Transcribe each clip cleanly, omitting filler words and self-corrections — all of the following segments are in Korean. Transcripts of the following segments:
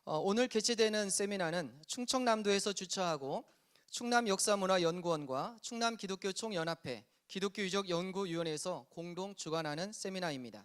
오늘 개최되는 세미나는 충청남도에서 주최하고 충남역사문화연구원과 충남기독교총연합회 기독교유적연구위원회에서 공동 주관하는 세미나입니다.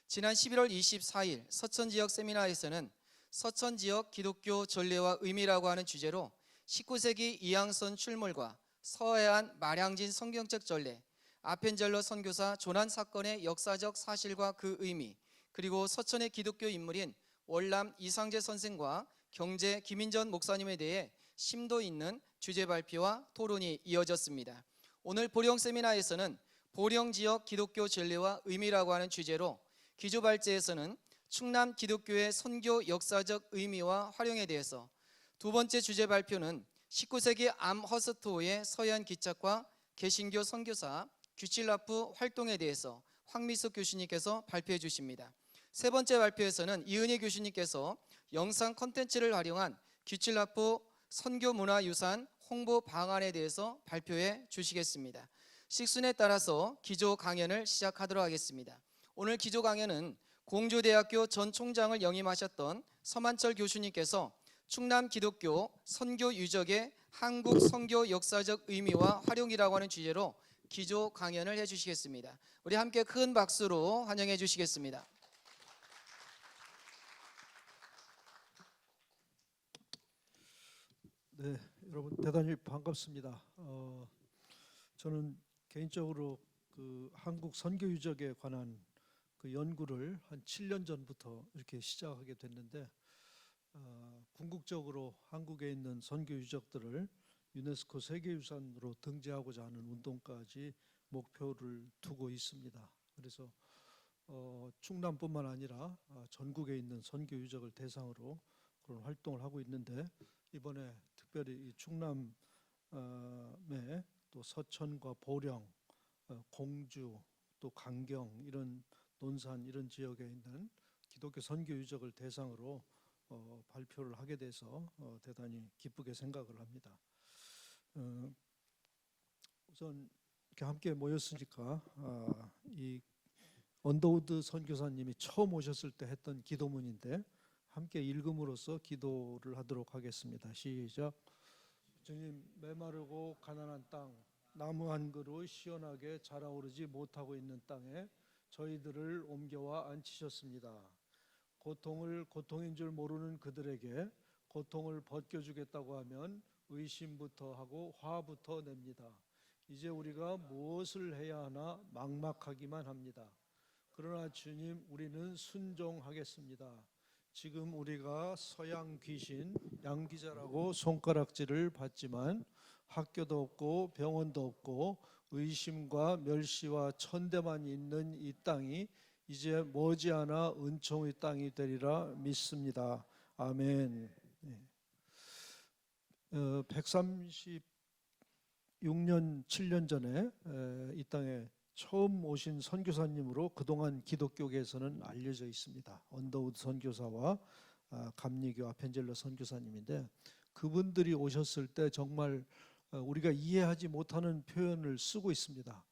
지난 11월 24일 서천지역 세미나에서는 서천지역 기독교 전례와 의미라고 하는 주제로 19세기 이항선 출몰과 서해안 마량진 성경책 전례, 아펜젤러 선교사 조난 사건의 역사적 사실과 그 의미, 그리고 서천의 기독교 인물인 월남 이상재 선생과 경제 김인전 목사님에 대해 심도 있는 주제 발표와 토론이 이어졌습니다. 오늘 보령 세미나에서는 보령 지역 기독교 전례와 의미라고 하는 주제로 기조 발제에서는 충남 기독교의 선교 역사적 의미와 활용에 대해서, 두 번째 주제 발표는 19세기 암허스트호의 서해안 기착과 개신교 선교사 규칠라프 활동에 대해서 황미숙 교수님께서 발표해 주십니다. 세 번째 발표에서는 이은희 교수님께서 영상 콘텐츠를 활용한 규칠라프 선교문화유산 홍보 방안에 대해서 발표해 주시겠습니다. 식순에 따라서 기조 강연을 시작하도록 하겠습니다. 오늘 기조 강연은 공주대학교 전 총장을 역임하셨던 서만철 교수님께서 충남 기독교 선교 유적의 한국 선교 역사적 의미와 활용이라고 하는 주제로 기조 강연을 해주시겠습니다. 우리 함께 큰 박수로 환영해 주시겠습니다. 네, 여러분 대단히 반갑습니다. 저는 개인적으로 그 한국 선교 유적에 관한 그 연구를 한 7년 전부터 이렇게 시작하게 됐는데, 궁극적으로 한국에 있는 선교 유적들을 유네스코 세계유산으로 등재하고자 하는 운동까지 목표를 두고 있습니다. 그래서 충남뿐만 아니라 전국에 있는 선교 유적을 대상으로 그런 활동을 하고 있는데, 이번에 특별히 이 충남에 또 서천과 보령, 공주, 또 강경, 이런 논산 이런 지역에 있는 기독교 선교 유적을 대상으로 발표를 하게 돼서 대단히 기쁘게 생각을 합니다. 우선 이렇게 함께 모였으니까 이 언더우드 선교사님이 처음 오셨을 때 했던 기도문인데 함께 읽음으로써 기도를 하도록 하겠습니다. 시작. 주님, 메마르고 가난한 땅, 나무 한 그루 시원하게 자라오르지 못하고 있는 땅에 저희들을 옮겨와 앉히셨습니다. 고통을 고통인 줄 모르는 그들에게 고통을 벗겨주겠다고 하면 의심부터 하고 화부터 냅니다. 이제 우리가 무엇을 해야 하나 막막하기만 합니다. 그러나 주님, 우리는 순종하겠습니다. 지금 우리가 서양 귀신, 양귀자라고 손가락질을 받지만 학교도 없고 병원도 없고 의심과 멸시와 천대만 있는 이 땅이 이제 머지않아 은총의 땅이 되리라 믿습니다. 아멘. 136년 7년 전에 이 땅에 처음 오신 선교사님으로 그동안 기독교계에서는 알려져 있습니다. 언더우드 선교사와 감리교 아펜젤러 선교사님인데, 그분들이 오셨을 때 정말 우리가 이해하지 못하는 표현을 쓰고 있습니다.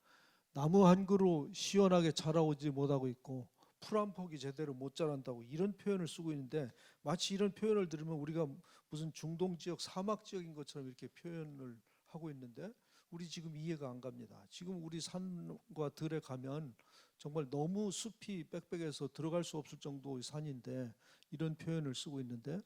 나무 한 그루 시원하게 자라오지 못하고 있고 풀 한 폭이 제대로 못 자란다고 이런 표현을 쓰고 있는데, 마치 이런 표현을 들으면 우리가 무슨 중동 지역 사막 지역인 것처럼 이렇게 표현을 하고 있는데, 우리 지금 이해가 안 갑니다. 지금 우리 산과 들에 가면 정말 너무 숲이 빽빽해서 들어갈 수 없을 정도의 산인데 이런 표현을 쓰고 있는데,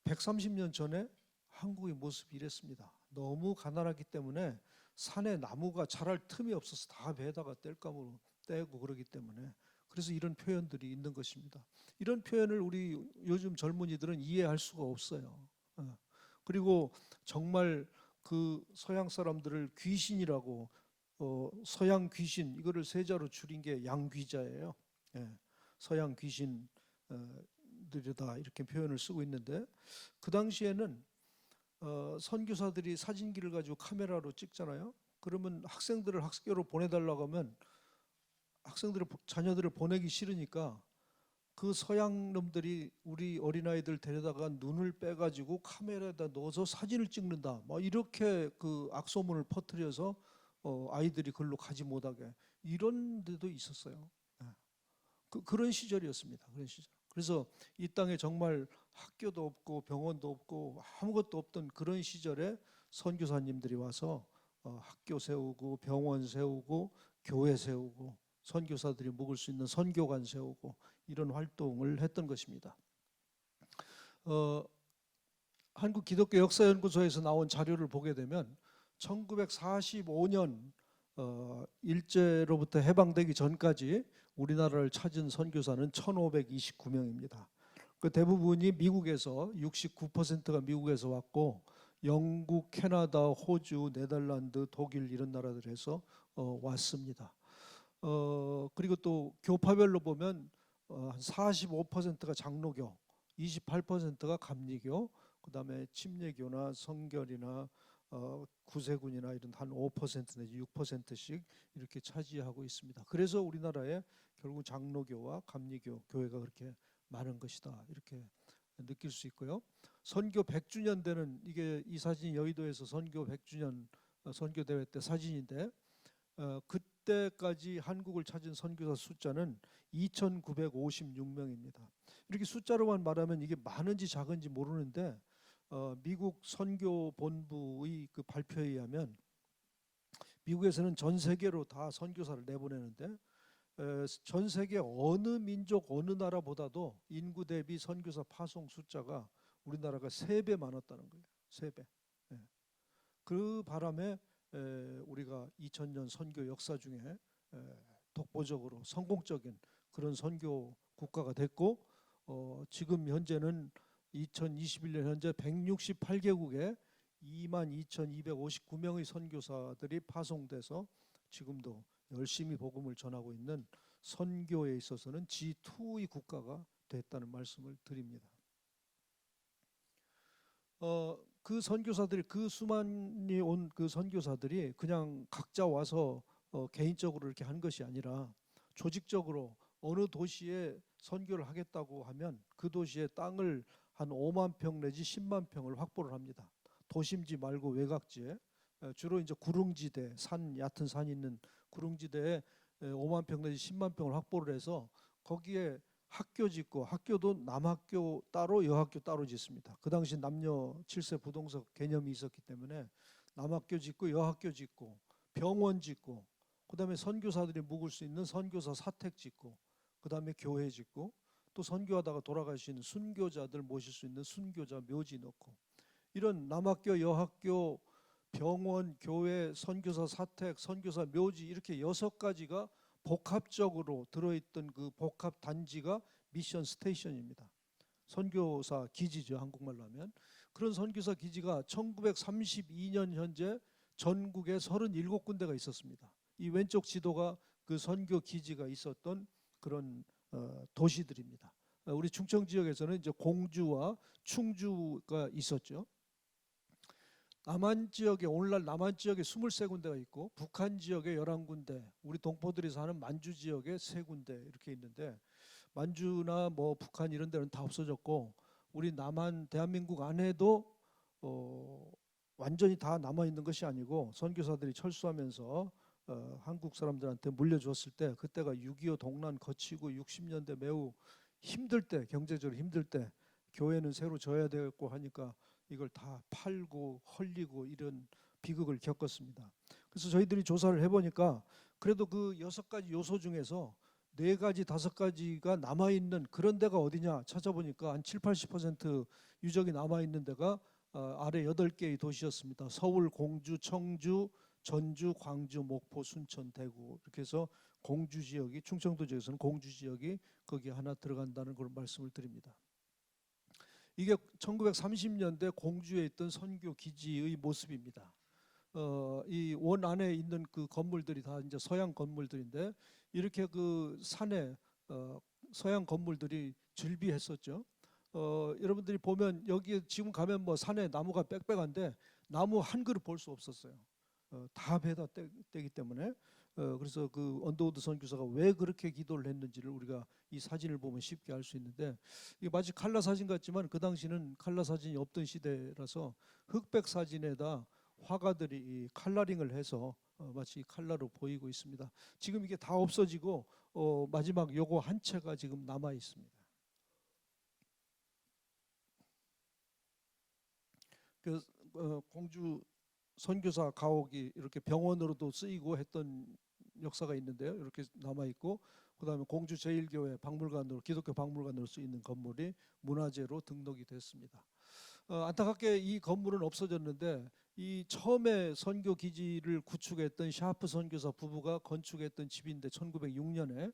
130년 전에 한국의 모습이 이랬습니다. 너무 가난하기 때문에 산에 나무가 자랄 틈이 없어서 다 배에다가 땔감으로 떼고 그러기 때문에, 그래서 이런 표현들이 있는 것입니다. 이런 표현을 우리 요즘 젊은이들은 이해할 수가 없어요. 그리고 정말 그 서양 사람들을 귀신이라고, 서양 귀신 이거를 세자로 줄인 게 양귀자예요. 서양 귀신들이다 이렇게 표현을 쓰고 있는데, 그 당시에는 선교사들이 사진기를 가지고 카메라로 찍잖아요. 그러면 학생들을 학교로 보내달라고 하면 자녀들을 보내기 싫으니까 그 서양 놈들이 우리 어린아이들 데려다가 눈을 빼가지고 카메라에다 넣어서 사진을 찍는다, 막 이렇게 그 악소문을 퍼뜨려서 아이들이 글로 가지 못하게, 이런 데도 있었어요. 그런 시절이었습니다. 그런 시절. 그래서 이 땅에 정말 학교도 없고 병원도 없고 아무것도 없던 그런 시절에 선교사님들이 와서 학교 세우고 병원 세우고 교회 세우고 선교사들이 묵을 수 있는 선교관 세우고 이런 활동을 했던 것입니다. 한국 기독교 역사연구소에서 나온 자료를 보게 되면 1945년 일제로부터 해방되기 전까지 우리나라를 찾은 선교사는 1,529명입니다. 그 대부분이 미국에서 69%가 미국에서 왔고 영국, 캐나다, 호주, 네덜란드, 독일 이런 나라들에서 왔습니다. 그리고 또 교파별로 보면 한 45%가 장로교, 28%가 감리교, 그다음에 침례교나 성결이나 구세군이나 이런 한 5% 내지 6%씩 이렇게 차지하고 있습니다. 그래서 우리나라에 결국 장로교와 감리교 교회가 그렇게 많은 것이다 이렇게 느낄 수 있고요. 선교 100주년 되는 이 사진이 여의도에서 선교 100주년 선교 대회 때 사진인데 그때까지 한국을 찾은 선교사 숫자는 2,956명입니다. 이렇게 숫자로만 말하면 이게 많은지 작은지 모르는데 미국 선교 본부의 그 발표에 의하면 미국에서는 전 세계로 다 선교사를 내보내는데 전 세계 어느 민족 어느 나라보다도 인구 대비 선교사 파송 숫자가 우리나라가 3배 많았다는 거예요. 3배. 그 바람에 우리가 2000년 선교 역사 중에 독보적으로 성공적인 그런 선교 국가가 됐고 지금 현재는 2021년 현재 168개국에 22,259명의 선교사들이 파송돼서 지금도 열심히 복음을 전하고 있는 선교에 있어서는 G2의 국가가 됐다는 말씀을 드립니다. 그 선교사들이 그 수만이 온 그 선교사들이 그냥 각자 와서 개인적으로 이렇게 한 것이 아니라 조직적으로 어느 도시에 선교를 하겠다고 하면 그 도시의 땅을 한 5만 평 내지 10만 평을 확보를 합니다. 도심지 말고 외곽지에 주로 이제 구릉지대, 얕은 산 있는 구릉지대에 5만 평 내지 10만 평을 확보를 해서 거기에 학교 짓고 학교도 남학교 따로 여학교 따로 짓습니다. 그 당시 남녀 7세 부동석 개념이 있었기 때문에 남학교 짓고 여학교 짓고 병원 짓고 그다음에 선교사들이 묵을 수 있는 선교사 사택 짓고 그다음에 교회 짓고 또 선교하다가 돌아가신 순교자들 모실 수 있는 순교자 묘지 넣고 이런 남학교 여학교 병원 교회 선교사 사택 선교사 묘지 이렇게 6가지가 복합적으로 들어있던 그 복합 단지가 미션 스테이션입니다. 선교사 기지죠, 한국말로 하면. 그런 선교사 기지가 1932년 현재 전국에 37군데가 있었습니다. 이 왼쪽 지도가 그 선교 기지가 있었던 그런 도시들입니다. 우리 충청 지역에서는 이제 공주와 충주가 있었죠. 남한 지역에 오늘날 남한 지역에 23군데가 있고 북한 지역에 11군데, 우리 동포들이 사는 만주 지역에 3군데 이렇게 있는데 만주나 뭐 북한 이런 데는 다 없어졌고 우리 남한 대한민국 안에도 완전히 다 남아 있는 것이 아니고 선교사들이 철수하면서 한국 사람들한테 물려주었을 때 그때가 6.25 동란 거치고 60년대 매우 힘들 때 경제적으로 힘들 때 교회는 새로 져야 되고 하니까 이걸 다 팔고 헐리고 이런 비극을 겪었습니다. 그래서 저희들이 조사를 해보니까 그래도 그 6가지 요소 중에서 4가지, 5가지가 남아있는 그런 데가 어디냐 찾아보니까 한 70~80% 유적이 남아있는 데가 아래 8개의 도시였습니다. 서울, 공주, 청주, 전주, 광주, 목포, 순천, 대구 이렇게 해서 공주 지역이 충청도 지역에서는 공주 지역이 거기에 하나 들어간다는 그런 말씀을 드립니다. 이게 1930년대 공주에 있던 선교 기지의 모습입니다. 이 원 안에 있는 그 건물들이 다 이제 서양 건물들인데 이렇게 그 산에 서양 건물들이 즐비했었죠. 여러분들이 보면 여기 지금 가면 뭐 산에 나무가 빽빽한데 나무 한 그루 볼 수 없었어요. 다 베다 떼기 때문에 그래서 그 언더우드 선교사가 왜 그렇게 기도를 했는지를 우리가 이 사진을 보면 쉽게 알 수 있는데 이게 마치 칼라 사진 같지만 그 당시는 칼라 사진이 없던 시대라서 흑백 사진에다 화가들이 이 칼라링을 해서 마치 칼라로 보이고 있습니다. 지금 이게 다 없어지고 마지막 요거 한 채가 지금 남아 있습니다. 그 공주 선교사 가옥이 이렇게 병원으로도 쓰이고 했던 역사가 있는데요. 이렇게 남아 있고, 그다음에 공주 제1교회 박물관으로, 기독교 박물관으로 쓰이는 건물이 문화재로 등록이 됐습니다. 안타깝게 이 건물은 없어졌는데, 이 처음에 선교 기지를 구축했던 샤프 선교사 부부가 건축했던 집인데 1906년에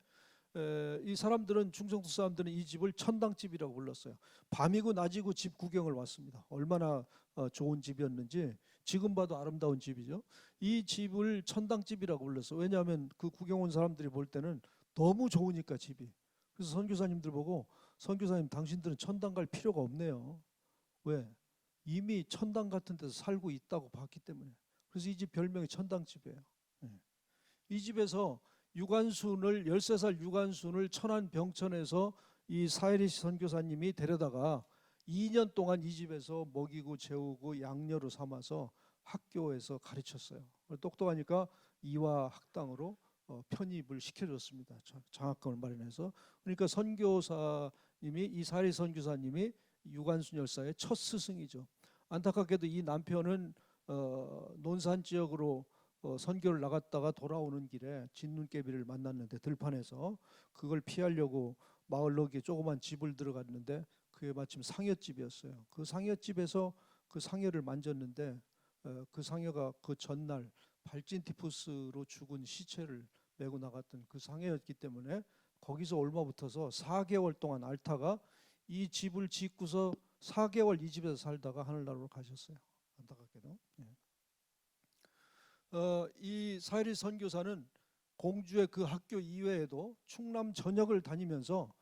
이 사람들은, 충청도 사람들은 이 집을 천당집이라고 불렀어요. 밤이고 낮이고 집 구경을 왔습니다. 얼마나 좋은 집이었는지. 지금 봐도 아름다운 집이죠. 이 집을 천당집이라고 불렀어요. 왜냐하면 그 구경 온 사람들이 볼 때는 너무 좋으니까 집이. 그래서 선교사님들 보고, 선교사님 당신들은 천당 갈 필요가 없네요. 왜? 이미 천당 같은 데서 살고 있다고 봤기 때문에. 그래서 이 집 별명이 천당집이에요. 이 집에서 유관순을, 13살 유관순을 천안 병천에서 이 사이리스 선교사님이 데려다가 2년 동안 이 집에서 먹이고 재우고 양녀로 삼아서 학교에서 가르쳤어요. 똑똑하니까 이화 학당으로 편입을 시켜줬습니다. 장학금을 마련해서. 그러니까 선교사님이, 이 사이리스 선교사님이 유관순 열사의 첫 스승이죠. 안타깝게도 이 남편은 논산 지역으로 선교를 나갔다가 돌아오는 길에 진눈깨비를 만났는데, 들판에서 그걸 피하려고 마을 너기에 조그만 집을 들어갔는데 그게 마침 상여집이었어요. 그 상여집에서 그 상여를 만졌는데 그 상여가 그 전날 발진 티푸스로 죽은 시체를 메고 나갔던 그 상여였기 때문에 거기서 옮아붙어서 4개월 동안 앓다가 이 집을 짓고서 4개월 이 집에서 살다가 하늘나라로 가셨어요. 안타깝게도. 이 사이리 선교사는 공주의 그 학교 이외에도 충남 전역을 다니면서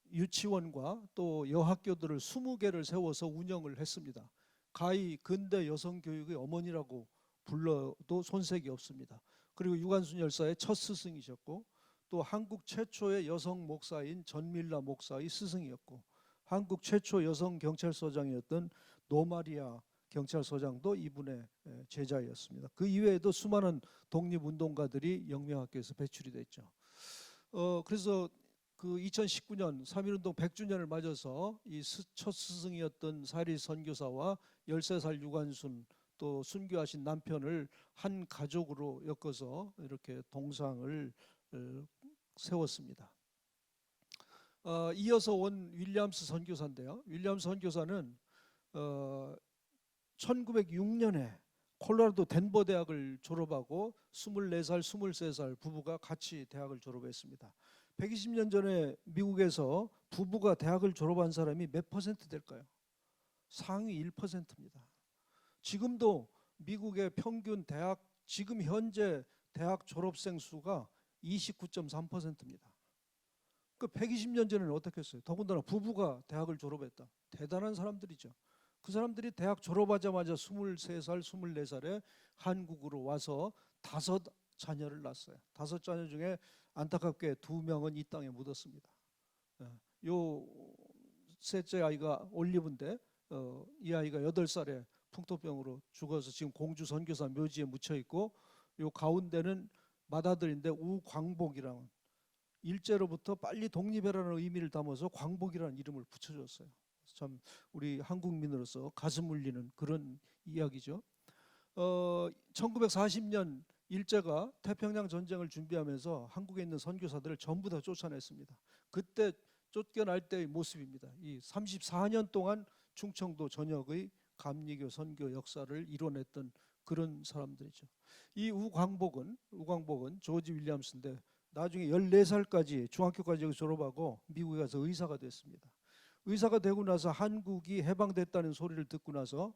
유치원과 또 여학교들을 20개를 세워서 운영을 했습니다. 가히 근대 여성 교육의 어머니라고 불러도 손색이 없습니다. 그리고 유관순 열사의 첫 스승이셨고, 또 한국 최초의 여성 목사인 전밀라 목사의 스승이었고, 한국 최초 여성 경찰서장이었던 노마리아 경찰서장도 이분의 제자였습니다. 그 이외에도 수많은 독립운동가들이 영명학교에서 배출이 됐죠. 그래서 그 2019년 3.1운동 100주년을 맞아서 이 첫 스승이었던 사리 선교사와 13살 유관순, 또 순교하신 남편을 한 가족으로 엮어서 이렇게 동상을 세웠습니다. 이어서 온 윌리엄스 선교사인데요. 윌리엄스 선교사는 1906년에 콜로라도 덴버 대학을 졸업하고 24살, 23살 부부가 같이 대학을 졸업했습니다. 120년 전에 미국에서 부부가 대학을 졸업한 사람이 몇 퍼센트 될까요? 상위 1%입니다. 지금도 미국의 평균 대학, 지금 현재 대학 졸업생 수가 29.3%입니다. 그 120년 전에는 어떻게 했어요? 더군다나 부부가 대학을 졸업했다. 대단한 사람들이죠. 그 사람들이 대학 졸업하자마자 23살, 24살에 한국으로 와서 5자녀를 낳았어요. 5자녀 중에 안타깝게 2명은 이 땅에 묻었습니다. 요 셋째 아이가 올리브인데 이 아이가 8살에 풍토병으로 죽어서 지금 공주 선교사 묘지에 묻혀 있고, 요 가운데는 맏아들인데 우광복이라는, 일제로부터 빨리 독립해라는 의미를 담아서 광복이라는 이름을 붙여줬어요. 참 우리 한국민으로서 가슴 울리는 그런 이야기죠. 1940년 일제가 태평양 전쟁을 준비하면서 한국에 있는 선교사들을 전부 다 쫓아냈습니다. 그때 쫓겨날 때의 모습입니다. 이 34년 동안 충청도 전역의 감리교 선교 역사를 이뤄냈던 그런 사람들이죠. 이 우광복은 조지 윌리엄스인데 나중에 14살까지 중학교까지 여기 졸업하고 미국에 가서 의사가 됐습니다. 의사가 되고 나서 한국이 해방됐다는 소리를 듣고 나서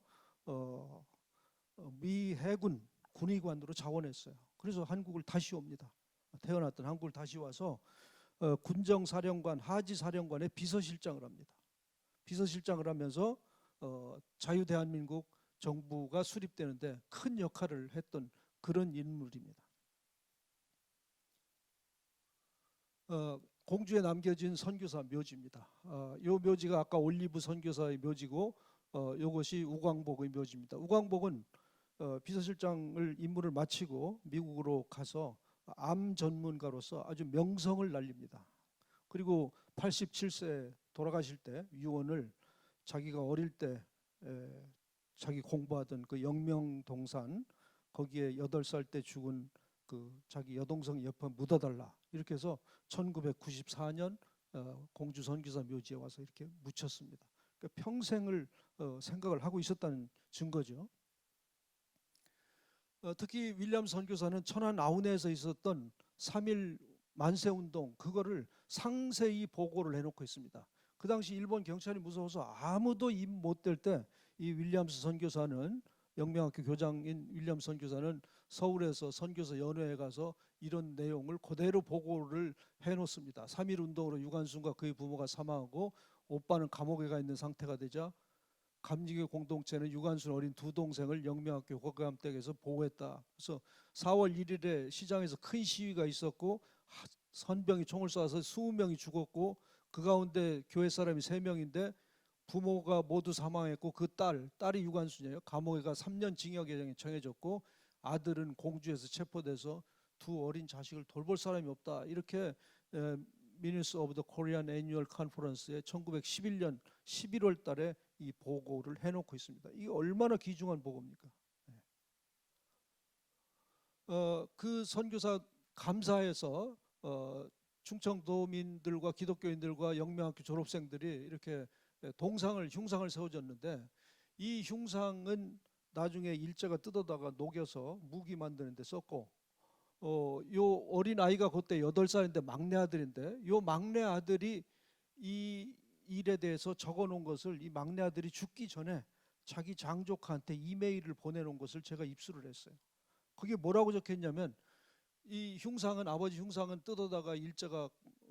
미 해군 군의관으로 자원했어요. 그래서 한국을 다시 옵니다. 태어났던 한국을 다시 와서 군정사령관, 하지사령관의 비서실장을 합니다. 비서실장을 하면서 자유대한민국 정부가 수립되는데 큰 역할을 했던 그런 인물입니다. 공주에 남겨진 선교사 묘지입니다. 이 묘지가 아까 올리브 선교사의 묘지고, 이것이 우광복의 묘지입니다. 우광복은 비서실장을 임무를 마치고 미국으로 가서 암 전문가로서 아주 명성을 날립니다. 그리고 87세 돌아가실 때 유언을 자기가 어릴 때 자기 공부하던 그 영명동산 거기에 8살 때 죽은 그 자기 여동생 옆에 묻어달라 이렇게 해서 1994년 공주 선교사 묘지에 와서 이렇게 묻혔습니다. 그러니까 평생을 생각을 하고 있었다는 증거죠. 특히 윌리엄 선교사는 천안 아우네에서 있었던 3.1 만세운동 그거를 상세히 보고를 해놓고 있습니다. 그 당시 일본 경찰이 무서워서 아무도 입 못 댈 때 이 윌리엄스 선교사는 영명학교 교장인 윌리엄 선교사는 서울에서 선교사 연회에 가서 이런 내용을 그대로 보고를 해놓습니다. 3.1 운동으로 유관순과 그의 부모가 사망하고 오빠는 감옥에 가 있는 상태가 되자 감리교 공동체는 유관순 어린 두 동생을 영명학교 국감댁에서 보호했다. 그래서 4월 1일에 시장에서 큰 시위가 있었고 선병이 총을 쏴서 20명이 죽었고 그 가운데 교회 사람이 3명인데 부모가 모두 사망했고 그 딸이 유관순이에요. 감옥에 가 3년 징역에 청해졌고 아들은 공주에서 체포돼서 두 어린 자식을 돌볼 사람이 없다. 이렇게 Minutes of the Korean Annual Conference에 1911년 11월 달에 이 보고를 해놓고 있습니다. 이게 얼마나 귀중한 보고입니까? 그 선교사 감사에서 충청도민들과 기독교인들과 영명학교 졸업생들이 이렇게 흉상을 세워줬는데 이 흉상은 나중에 일제가 뜯어다가 녹여서 무기 만드는 데 썼고 요 어린 아이가 그때 8살인데 막내 아들인데 요 막내 아들이 이 일에 대해서 적어 놓은 것을 이 막내 아들이 죽기 전에 자기 장조카한테 이메일을 보내놓은 것을 제가 입수를 했어요. 그게 뭐라고 적혔냐면 이 흉상은 아버지 흉상은 뜯어다가 일제가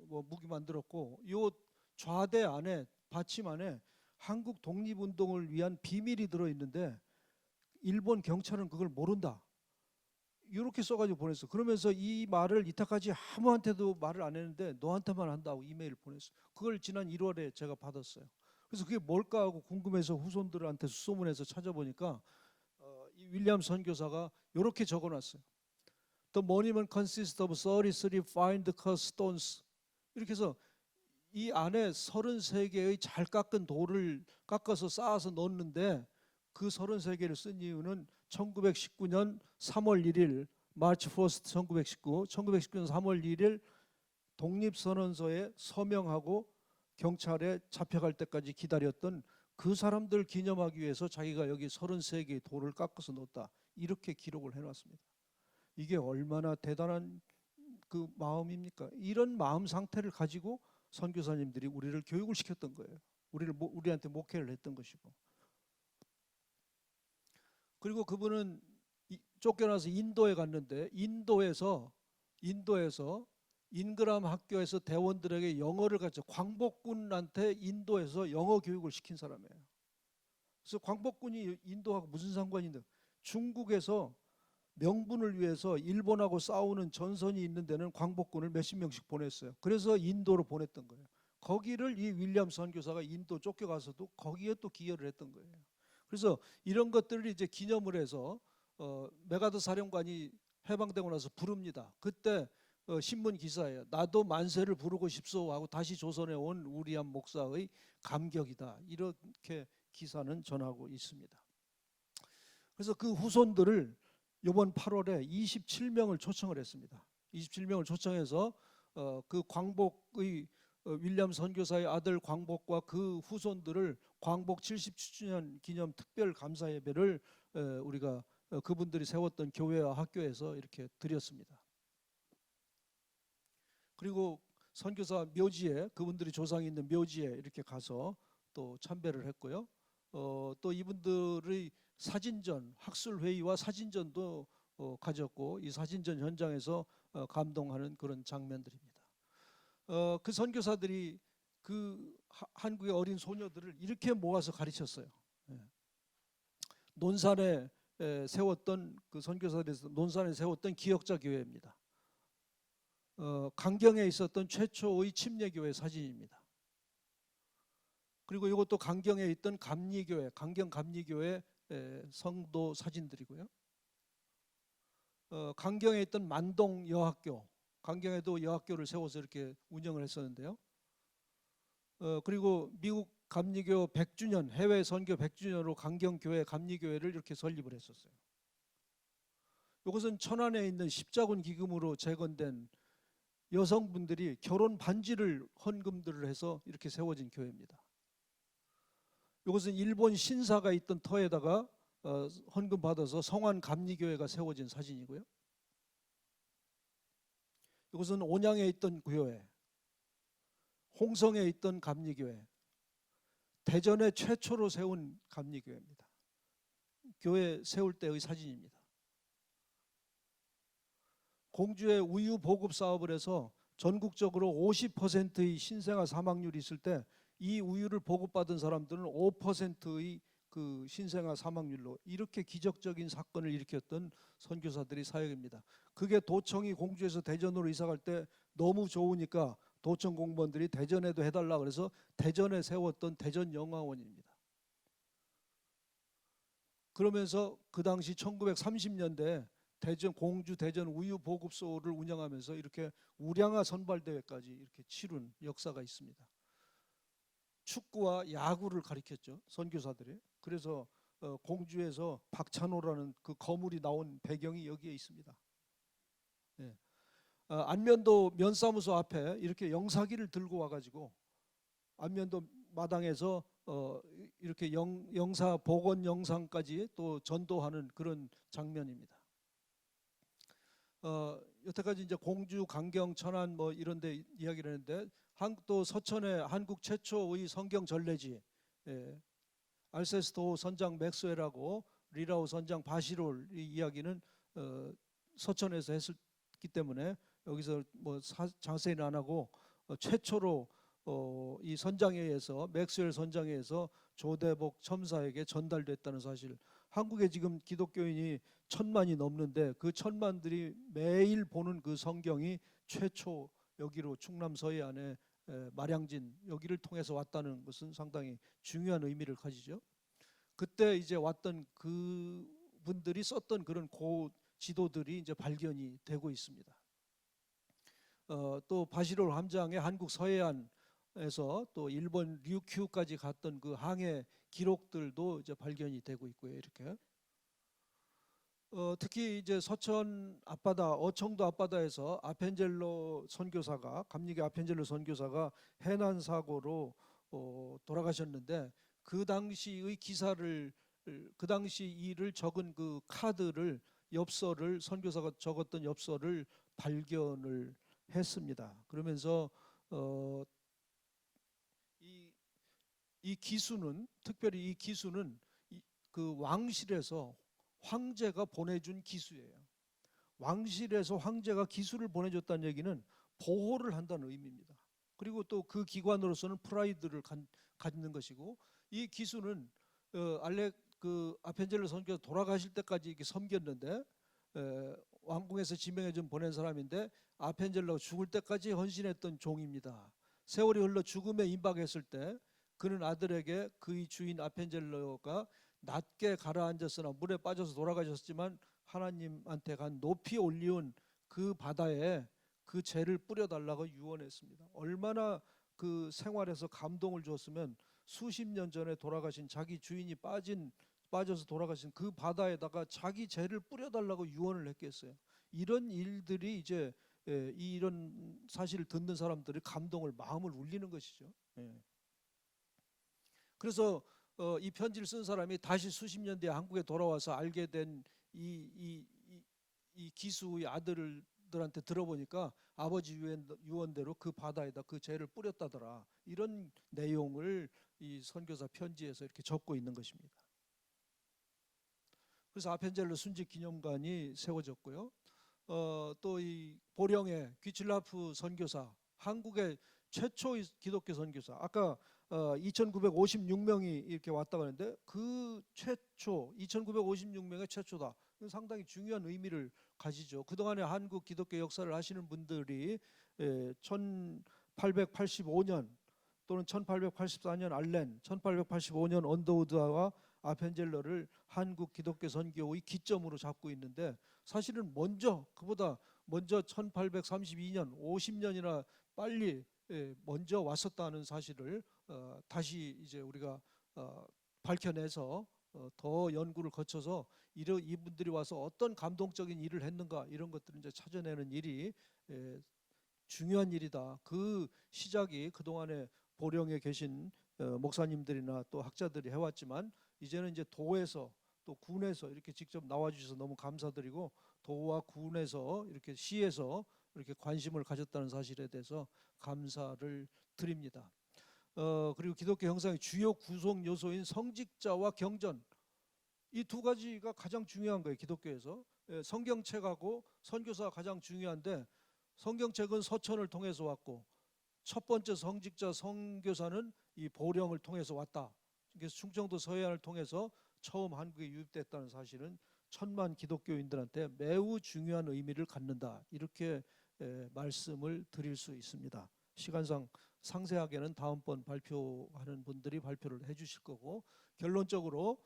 무기 만들었고 요 좌대 안에 받침 안에 한국 독립운동을 위한 비밀이 들어있는데 일본 경찰은 그걸 모른다. 이렇게 써가지고 보냈어. 그러면서 이 말을 이때까지 아무한테도 말을 안 했는데 너한테만 한다고 이메일을 보냈어. 그걸 지난 1월에 제가 받았어요. 그래서 그게 뭘까 하고 궁금해서 후손들한테 수소문해서 찾아보니까 이 윌리엄 선교사가 이렇게 적어놨어요. The monument consists of 33 finely cut stones. 이렇게 해서 이 안에 33개의 잘 깎은 돌을 깎아서 쌓아서 넣었는데 그 33개를 쓴 이유는 1919년 3월 1일 마치 1st 1919년 3월 1일 독립선언서에 서명하고 경찰에 잡혀갈 때까지 기다렸던 그 사람들 기념하기 위해서 자기가 여기 33개의 돌을 깎아서 넣었다. 이렇게 기록을 해놨습니다. 이게 얼마나 대단한 그 마음입니까? 이런 마음 상태를 가지고 선교사님들이 우리를 교육을 시켰던 거예요. 우리한테 목회를 했던 것이고. 그리고 그분은 쫓겨나서 인도에 갔는데 인도에서 인그람 학교에서 대원들에게 영어를 가르쳐 광복군한테 인도에서 영어 교육을 시킨 사람이에요. 그래서 광복군이 인도하고 무슨 상관이 있는데 중국에서 명분을 위해서 일본하고 싸우는 전선이 있는 데는 광복군을 몇십 명씩 보냈어요. 그래서 인도로 보냈던 거예요. 거기를 이 윌리엄 선교사가 인도 쫓겨가서도 거기에 또 기여를 했던 거예요. 그래서 이런 것들을 이제 기념을 해서 메가더 사령관이 해방되고 나서 부릅니다. 그때 신문 기사에 나도 만세를 부르고 싶소 하고 다시 조선에 온 우리암 목사의 감격이다. 이렇게 기사는 전하고 있습니다. 그래서 그 후손들을 이번 8월에 27명을 초청을 했습니다. 27명을 초청해서 그 광복의 윌리엄 선교사의 아들 광복과 그 후손들을 광복 70주년 기념 특별 감사 예배를 우리가 그분들이 세웠던 교회와 학교에서 이렇게 드렸습니다. 그리고 선교사 묘지에 그분들이 조상이 있는 묘지에 이렇게 가서 또 참배를 했고요. 또 이분들의 사진전, 학술회의와 사진전도 가졌고 이 사진전 현장에서 감동하는 그런 장면들입니다. 그 선교사들이 그 한국의 어린 소녀들을 이렇게 모아서 가르쳤어요. 논산에 세웠던 그 선교사들에서 논산에 세웠던 기역자 교회입니다. 강경에 있었던 최초의 침례교회 사진입니다. 그리고 이것도 강경에 있던 감리교회, 강경 감리교회 성도 사진들이고요. 강경에 있던 만동 여학교, 강경에도 여학교를 세워서 이렇게 운영을 했었는데요. 그리고 미국 감리교 100주년, 해외 선교 100주년으로 강경교회 감리교회를 이렇게 설립을 했었어요. 이것은 천안에 있는 십자군 기금으로 재건된 여성분들이 결혼 반지를 헌금들을 해서 이렇게 세워진 교회입니다. 이것은 일본 신사가 있던 터에다가 헌금 받아서 성안 감리교회가 세워진 사진이고요. 이것은 온양에 있던 교회, 홍성에 있던 감리교회, 대전에 최초로 세운 감리교회입니다. 교회 세울 때의 사진입니다. 공주의 우유 보급 사업을 해서 전국적으로 50%의 신생아 사망률이 있을 때 이 우유를 보급받은 사람들은 5%의 그 신생아 사망률로 이렇게 기적적인 사건을 일으켰던 선교사들이 사역입니다. 그게 도청이 공주에서 대전으로 이사갈 때 너무 좋으니까 도청 공무원들이 대전에도 해달라 그래서 대전에 세웠던 대전영화원입니다. 그러면서 그 당시 1930년대 공주 대전 우유 보급소를 운영하면서 이렇게 우량아 선발대회까지 이렇게 치룬 역사가 있습니다. 축구와 야구를 가리켰죠, 선교사들이. 그래서 공주에서 박찬호라는 그 거물이 나온 배경이 여기에 있습니다. 네. 안면도 면사무소 앞에 이렇게 영사기를 들고 와가지고 안면도 마당에서 이렇게 영사 복원 영상까지 또 전도하는 그런 장면입니다. 여태까지 이제 공주, 강경, 천안 뭐 이런데 이야기를 했는데 또 서천에 한국 최초의 성경 전래지, 알세스토 선장 맥스웰하고 리라우 선장 바시롤 이 이야기는 서천에서 했기 때문에 여기서 뭐 자세히는 안 하고 최초로 이 선장에 의해서 맥스웰 선장에 의해서 조대복 첨사에게 전달됐다는 사실. 한국에 지금 기독교인이 1000만이 넘는데 그 1000만들이 매일 보는 그 성경이 최초 여기로 충남 서해안에 마량진 여기를 통해서 왔다는 것은 상당히 중요한 의미를 가지죠. 그때 이제 왔던 그 분들이 썼던 그런 지도들이 이제 발견이 되고 있습니다. 또 바시롤 함장의 한국 서해안에서 또 일본 류큐까지 갔던 그 항해 기록들도 이제 발견이 되고 있고요. 이렇게 특히 이제 서천 앞바다, 어청도 앞바다에서 아펜젤로 선교사가 감리교 아펜젤로 선교사가 해난 사고로 돌아가셨는데 그 당시의 기사를 그 당시 일을 적은 그 카드를 엽서를 선교사가 적었던 엽서를 발견을 했습니다. 그러면서 이 기수는 특별히 이 기수는 그 왕실에서 황제가 보내준 기수예요. 왕실에서 황제가 기수를 보내줬다는 얘기는 보호를 한다는 의미입니다. 그리고 또 그 기관으로서는 프라이드를 갖는 것이고 이 기수는 그 아펜젤로 선교사 돌아가실 때까지 이렇게 섬겼는데 왕궁에서 지명해 준 보낸 사람인데 아펜젤로가 죽을 때까지 헌신했던 종입니다. 세월이 흘러 죽음에 임박했을 때 그는 아들에게 그의 주인 아펜젤로가 낮게 가라앉았으나 물에 빠져서 돌아가셨지만 하나님한테 간 높이 올리운 그 바다에 그 죄를 뿌려달라고 유언했습니다. 얼마나 그 생활에서 감동을 주었으면 수십 년 전에 돌아가신 자기 주인이 빠져서 돌아가신 그 바다에다가 자기 죄를 뿌려달라고 유언을 했겠어요. 이런 일들이 이제 이런 사실을 듣는 사람들이 감동을 마음을 울리는 것이죠. 그래서 이 편지를 쓴 사람이 다시 수십 년 뒤에 한국에 돌아와서 알게 된 이 기수의 아들들한테 들어보니까 아버지 유언대로 그 바다에다 그 죄를 뿌렸다더라. 이런 내용을 이 선교사 편지에서 이렇게 적고 있는 것입니다. 그래서 아펜젤로 순직 기념관이 세워졌고요. 또 이 보령의 귀칠라프 선교사, 한국의 최초의 기독교 선교사. 아까 2,956명이 이렇게 왔다고 하는데 그 최초 2,956명의 최초다. 상당히 중요한 의미를 가지죠. 그동안에 한국 기독교 역사를 하시는 분들이 1885년 또는 1884년 알렌, 1885년 언더우드와 아펜젤러를 한국 기독교 선교의 기점으로 잡고 있는데 사실은 그보다 먼저 1832년 50년이나 빨리 먼저 왔었다는 사실을 다시 이제 우리가 밝혀내서 더 연구를 거쳐서 이분들이 와서 어떤 감동적인 일을 했는가 이런 것들을 이제 찾아내는 일이 중요한 일이다. 그 시작이 그동안에 보령에 계신 목사님들이나 또 학자들이 해왔지만 이제는 이제 도에서 또 군에서 이렇게 직접 나와주셔서 너무 감사드리고 도와 군에서 이렇게 시에서 이렇게 관심을 가졌다는 사실에 대해서 감사를 드립니다. 그리고 기독교 형상의 주요 구성 요소인 성직자와 경전 이 두 가지가 가장 중요한 거예요. 기독교에서 성경책하고 선교사가 가장 중요한데 성경책은 서천을 통해서 왔고 첫 번째 성직자 선교사는 이 보령을 통해서 왔다. 그래서 충청도 서해안을 통해서 처음 한국에 유입됐다는 사실은 천만 기독교인들한테 매우 중요한 의미를 갖는다. 이렇게 말씀을 드릴 수 있습니다. 시간상 상세하게는 다음번 발표하는 분들이 발표를 해주실 거고 결론적으로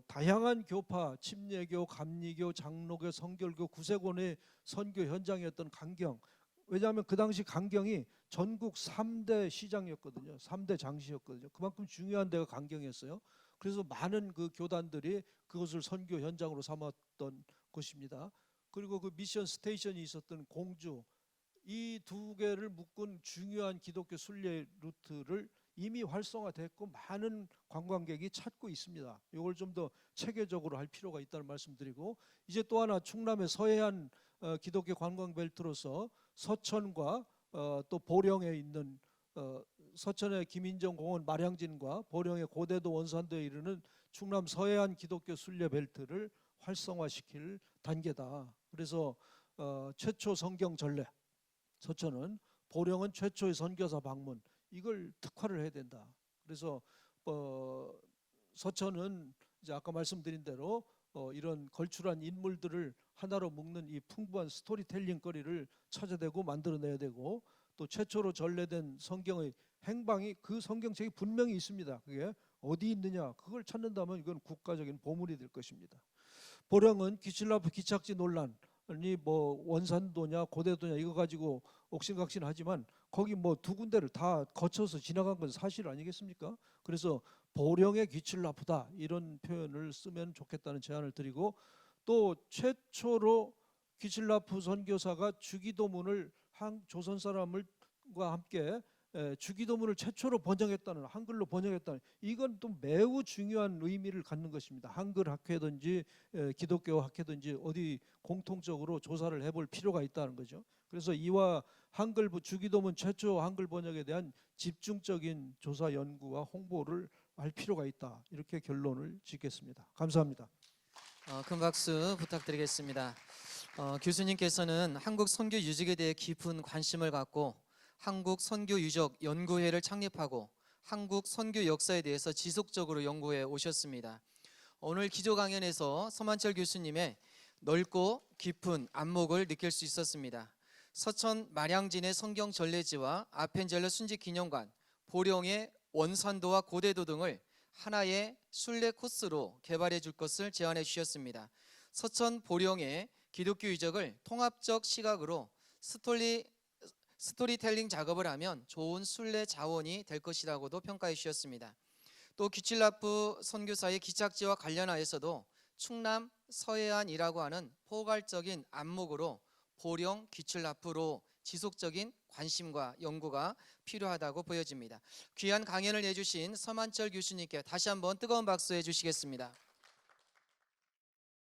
다양한 교파, 침례교, 감리교, 장로교, 성결교, 구세군의 선교 현장이었던 강경. 왜냐하면 그 당시 강경이 전국 3대 시장이었거든요. 3대 장시였거든요. 그만큼 중요한 데가 강경이었어요. 그래서 많은 그 교단들이 그것을 선교 현장으로 삼았던 것입니다. 그리고 그 미션 스테이션이 있었던 공주, 이 두 개를 묶은 중요한 기독교 순례 루트를 이미 활성화됐고 많은 관광객이 찾고 있습니다. 이걸 좀 더 체계적으로 할 필요가 있다는 말씀드리고 이제 또 하나 충남의 서해안 기독교 관광 벨트로서 서천과 또 보령에 있는 서천의 김인정 공원 마량진과 보령의 고대도 원산도에 이르는 충남 서해안 기독교 순례 벨트를 활성화시킬 단계다. 그래서 최초 성경 전례 서천은 보령은 최초의 선교사 방문 이걸 특화를 해야 된다. 그래서 서천은 이제 아까 말씀드린 대로 이런 걸출한 인물들을 하나로 묶는 이 풍부한 스토리텔링 거리를 찾아내고 만들어내야 되고 또 최초로 전래된 성경의 행방이 그 성경책이 분명히 있습니다. 그게 어디 있느냐 그걸 찾는다면 이건 국가적인 보물이 될 것입니다. 보령은 기칠라프 기착지 논란이 뭐 원산도냐 고대도냐 이거 가지고 옥신각신하지만 거기 뭐 두 군데를 다 거쳐서 지나간 건 사실 아니겠습니까? 그래서 보령의 기칠라프다 이런 표현을 쓰면 좋겠다는 제안을 드리고 또 최초로 기칠라프 선교사가 주기도문을 조선 사람과 함께 주기도문을 최초로 번역했다는 한글로 번역했다는 이건 또 매우 중요한 의미를 갖는 것입니다. 한글 학회든지 기독교 학회든지 어디 공통적으로 조사를 해볼 필요가 있다는 거죠. 그래서 이와 한글 주기도문 최초 한글 번역에 대한 집중적인 조사 연구와 홍보를 할 필요가 있다. 이렇게 결론을 짓겠습니다. 감사합니다. 큰 박수 부탁드리겠습니다. 교수님께서는 한국 선교 유적에 대해 깊은 관심을 갖고 한국 선교 유적 연구회를 창립하고 한국 선교 역사에 대해서 지속적으로 연구해 오셨습니다. 오늘 기조 강연에서 서만철 교수님의 넓고 깊은 안목을 느낄 수 있었습니다. 서천 마량진의 성경 전례지와 아펜젤러 순직 기념관, 보령의 원산도와 고대도 등을 하나의 순례 코스로 개발해 줄 것을 제안해 주셨습니다. 서천 보령의 기독교 유적을 통합적 시각으로 스토리텔링 작업을 하면 좋은 순례 자원이 될 것이라고도 평가해 주셨습니다. 또 기칠라프 선교사의 기착지와 관련하여서도 충남 서해안이라고 하는 포괄적인 안목으로 보령 기칠라프로 지속적인 관심과 연구가 필요하다고 보여집니다. 귀한 강연을 해주신 서만철 교수님께 다시 한번 뜨거운 박수 해주시겠습니다.